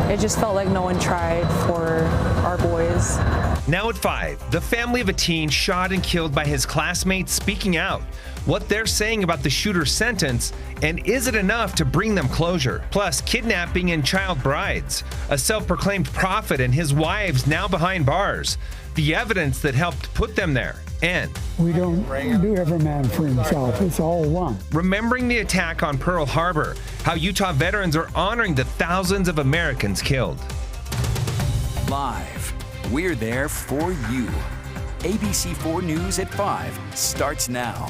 It just felt like no one tried for our boys. Now at 5, the family of a teen shot and killed by his classmates speaking out. What they're saying about the shooter's sentence, and is it enough to bring them closure? Plus, kidnapping and child brides. A self-proclaimed prophet and his wives now behind bars. The evidence that helped put them there. And we don't do every man for himself. It's all one. Remembering the attack on Pearl Harbor, how Utah veterans are honoring the thousands of Americans killed. Live, we're there for you. ABC 4 News at 5 starts now.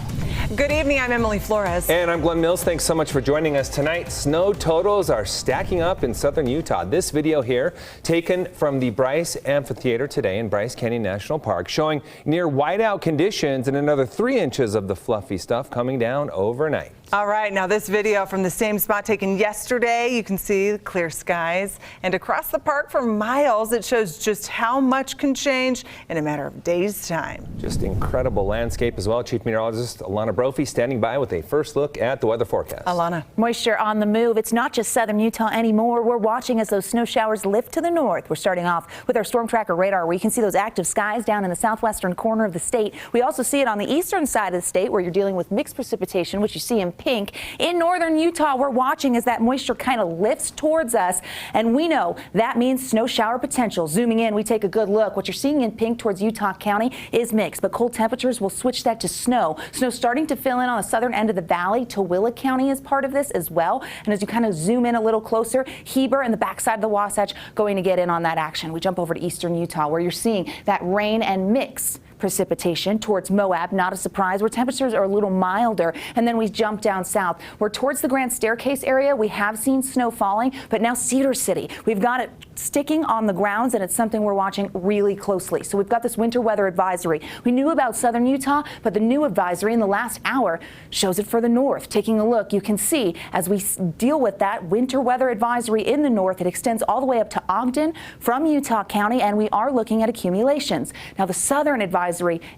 Good evening, I'm Emily Flores. And I'm Glenn Mills. Thanks so much for joining us tonight. Snow totals are stacking up in southern Utah. This video here, taken from the Bryce Amphitheater today in Bryce Canyon National Park, showing near whiteout conditions and another 3 inches of the fluffy stuff coming down overnight. All right, now this video from the same spot taken yesterday. You can see the clear skies, and across the park for miles, it shows just how much can change in a matter of days' time. Just incredible landscape as well. Chief Meteorologist Alana Brophy standing by with a first look at the weather forecast. Alana. Moisture on the move. It's not just southern Utah anymore. We're watching as those snow showers lift to the north. We're starting off with our storm tracker radar, where you can see those active skies down in the southwestern corner of the state. We also see it on the eastern side of the state, where you're dealing with mixed precipitation, which you see in pink. In northern Utah, we're watching as that moisture kind of lifts towards us, and we know that means snow shower potential. Zooming in, we take a good look. What you're seeing in pink towards Utah County is mixed, but cold temperatures will switch that to snow. Snow starting to fill in on the southern end of the valley. Tooele County is part of this as well. And as you kind of zoom in a little closer, Heber and the backside of the Wasatch going to get in on that action. We jump over to eastern Utah, where you're seeing that rain and mix precipitation towards Moab. Not a surprise, where temperatures are a little milder. And then we jump down south. We're towards the Grand Staircase area. We have seen snow falling, but now Cedar City, we've got it sticking on the grounds, and it's something we're watching really closely. So we've got this winter weather advisory. We knew about southern Utah, but the new advisory in the last hour shows it for the north. Taking a look, you can see as we deal with that winter weather advisory in the north, it extends all the way up to Ogden from Utah County, and we are looking at accumulations. Now the southern advisory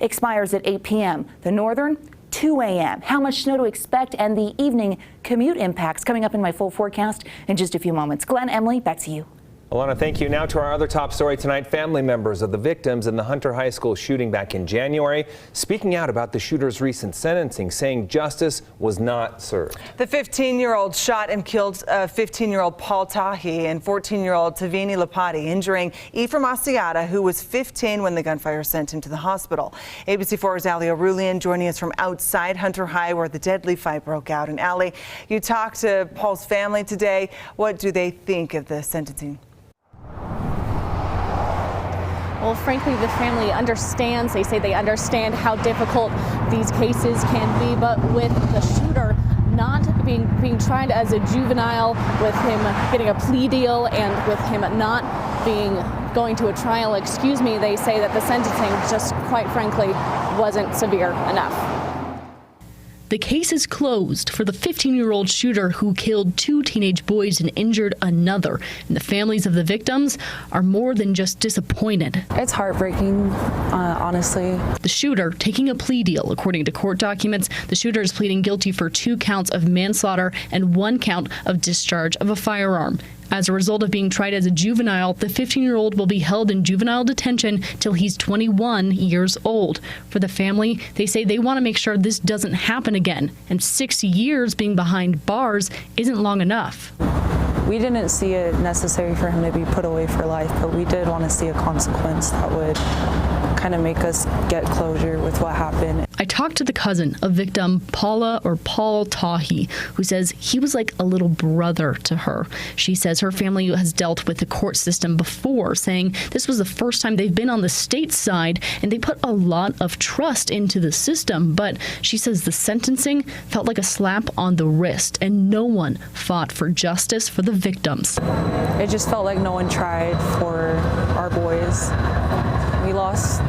expires at 8 p.m. The northern, 2 a.m. How much snow to expect and the evening commute impacts coming up in my full forecast in just a few moments. Glenn, Emily, back to you. Alana, thank you. Now to our other top story tonight. Family members of the victims in the Hunter High School shooting back in January speaking out about the shooter's recent sentencing, saying justice was not served. The 15-year-old shot and killed 15-year-old Paul Tahi and 14-year-old Tavini Lapati, injuring Ephraim Asiata, who was 15 when the gunfire sent him to the hospital. ABC4's Ali Arulian joining us from outside Hunter High, where the deadly fight broke out. And Ali, you talked to Paul's family today. What do they think of the sentencing? Well, frankly, the family understands. They say they understand how difficult these cases can be, but with the shooter not being tried as a juvenile, with him getting a plea deal, and with him not going to a trial, they say that the sentencing just, quite frankly, wasn't severe enough. The case is closed for the 15-year-old shooter who killed 2 teenage boys and injured another. And the families of the victims are more than just disappointed. It's heartbreaking, honestly. The shooter taking a plea deal. According to court documents, the shooter is pleading guilty for 2 counts of manslaughter and 1 count of discharge of a firearm. As a result of being tried as a juvenile, the 15-year-old will be held in juvenile detention till he's 21 years old. For the family, they say they want to make sure this doesn't happen again, and 6 years being behind bars isn't long enough. We didn't see it necessary for him to be put away for life, but we did want to see a consequence that would kind of make us get closure with what happened. I talked to the cousin of victim Paul Tahi, who says he was like a little brother to her. She says her family has dealt with the court system before, saying this was the first time they've been on the state side, and they put a lot of trust into the system. But she says the sentencing felt like a slap on the wrist, and no one fought for justice for the victims. It just felt like no one tried for our boys. We lost,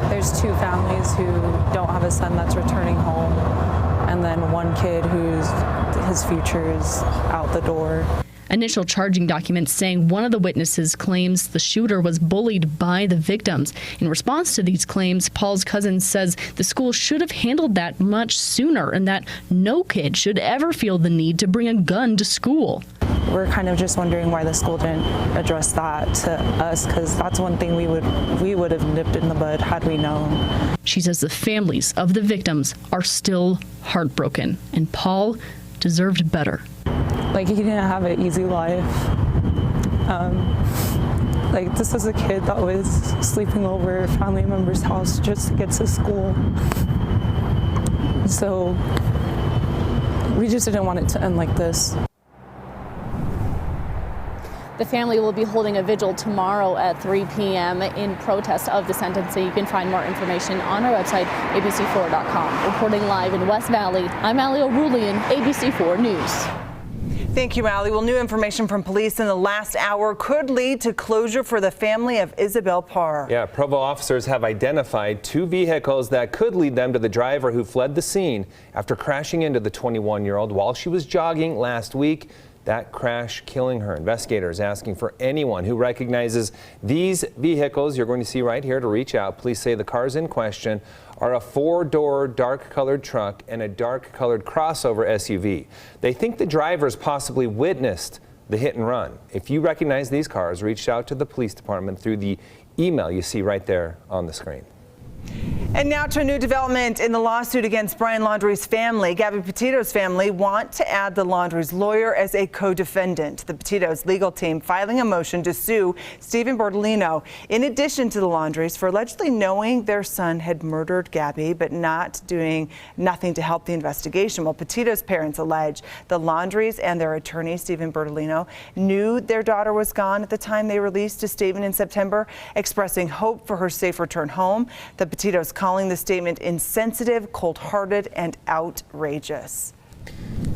there's 2 families who don't have a son that's returning home, and then 1 kid his future is out the door. Initial charging documents saying one of the witnesses claims the shooter was bullied by the victims. In response to these claims, Paul's cousin says the school should have handled that much sooner, and that no kid should ever feel the need to bring a gun to school. we're kind of just wondering why the school didn't address that to us, because that's one thing we would have nipped in the bud had we known. She says the families of the victims are still heartbroken, and Paul deserved better. Like, he didn't have an easy life. Like, this is a kid that was sleeping over a family member's house just to get to school. So we just didn't want it to end like this. The family will be holding a vigil tomorrow at 3 p.m. in protest of the sentencing. You can find more information on our website, abc4.com. Reporting live in West Valley, I'm Allie O'Roulean, ABC4 News. Thank you, Allie. Well, new information from police in the last hour could lead to closure for the family of Isabel Parr. Yeah, Provo officers have identified 2 vehicles that could lead them to the driver who fled the scene after crashing into the 21-year-old while she was jogging last week. That crash killing her. Investigators asking for anyone who recognizes these vehicles you're going to see right here to reach out. Police say the cars in question are a 4-door dark-colored truck and a dark-colored crossover SUV. They think the drivers possibly witnessed the hit and run. If you recognize these cars, reach out to the police department through the email you see right there on the screen. And now to a new development in the lawsuit against Brian Laundrie's family. Gavin Petito's family want to add the Laundrie's lawyer as a co-defendant. The Petito's legal team filing a motion to sue Stephen Bertolino, in addition to the Laundries, for allegedly knowing their son had murdered Gabby, but doing nothing to help the investigation. Well, Petito's parents allege the Laundries and their attorney, Stephen Bertolino, knew their daughter was gone at the time they released a statement in September, expressing hope for her safe return home. The Petito's calling the statement insensitive, cold-hearted, and outrageous.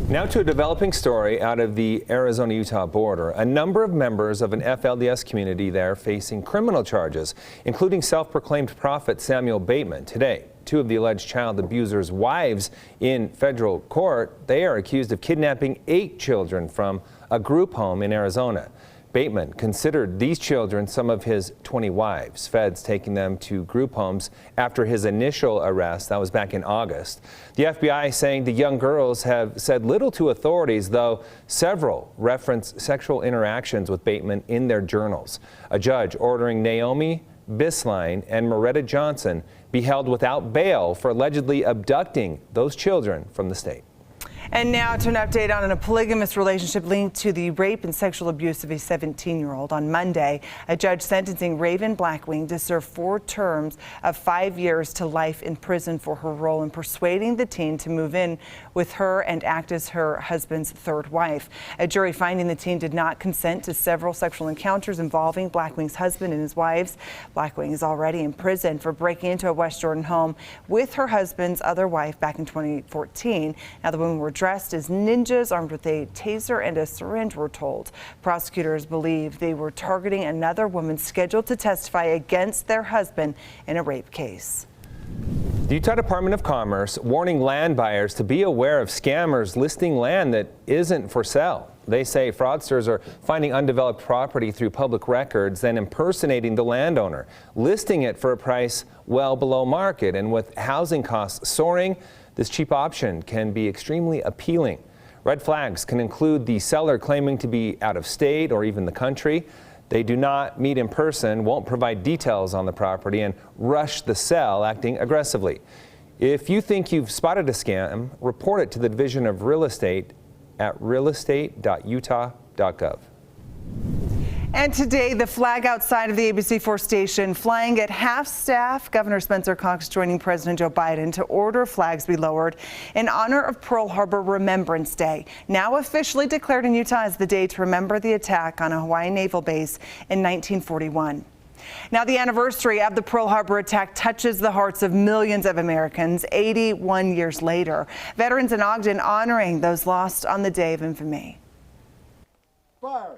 Now to a developing story out of the Arizona-Utah border. A number of members of an FLDS community there facing criminal charges, including self-proclaimed prophet Samuel Bateman. Today, 2 of the alleged child abusers' wives in federal court. They are accused of kidnapping 8 children from a group home in Arizona. Bateman considered these children some of his 20 wives, feds taking them to group homes after his initial arrest. That was back in August. The FBI saying the young girls have said little to authorities, though several reference sexual interactions with Bateman in their journals. A judge ordering Naomi Bisline and Moretta Johnson be held without bail for allegedly abducting those children from the state. And now to an update on a polygamous relationship linked to the rape and sexual abuse of a 17-year-old. On Monday, a judge sentencing Raven Blackwing to serve 4 terms of 5 years to life in prison for her role in persuading the teen to move in with her and act as her husband's 3rd wife. A jury finding the teen did not consent to several sexual encounters involving Blackwing's husband and his wives. Blackwing is already in prison for breaking into a West Jordan home with her husband's other wife back in 2014. Now, the women were dressed as ninjas, armed with a taser and a syringe, we're told. Prosecutors believe they were targeting another woman scheduled to testify against their husband in a rape case. The Utah Department of Commerce warning land buyers to be aware of scammers listing land that isn't for sale. They say fraudsters are finding undeveloped property through public records, then impersonating the landowner, listing it for a price well below market. And with housing costs soaring, this cheap option can be extremely appealing. Red flags can include the seller claiming to be out of state or even the country. They do not meet in person, won't provide details on the property, and rush the sale, acting aggressively. If you think you've spotted a scam, report it to the Division of Real Estate at realestate.utah.gov. And today, the flag outside of the ABC4 station flying at half-staff. Governor Spencer Cox joining President Joe Biden to order flags be lowered in honor of Pearl Harbor Remembrance Day, now officially declared in Utah as the day to remember the attack on a Hawaii naval base in 1941. Now, the anniversary of the Pearl Harbor attack touches the hearts of millions of Americans 81 years later. Veterans in Ogden honoring those lost on the day of infamy. Fire.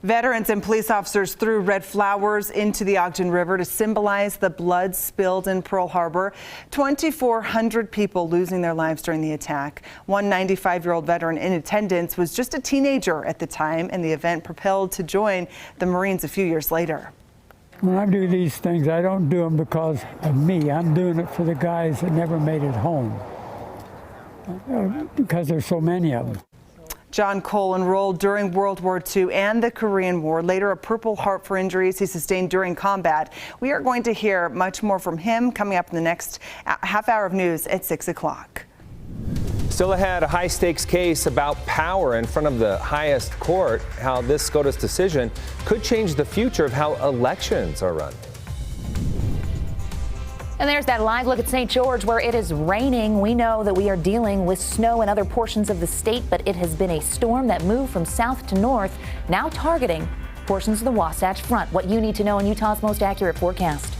Veterans and police officers threw red flowers into the Ogden River to symbolize the blood spilled in Pearl Harbor. 2,400 people losing their lives during the attack. One 95-year-old veteran in attendance was just a teenager at the time, and the event propelled to join the Marines a few years later. When I do these things, I don't do them because of me. I'm doing it for the guys that never made it home, because there's so many of them. John Cole enrolled during World War II and the Korean War, later a Purple Heart for injuries he sustained during combat. We are going to hear much more from him coming up in the next half hour of news at 6 o'clock. Still ahead, a high-stakes case about power in front of the highest court. How this SCOTUS decision could change the future of how elections are run. And there's that live look at St. George where it is raining. We know that we are dealing with snow in other portions of the state, but it has been a storm that moved from south to north, now targeting portions of the Wasatch Front. What you need to know in Utah's most accurate forecast.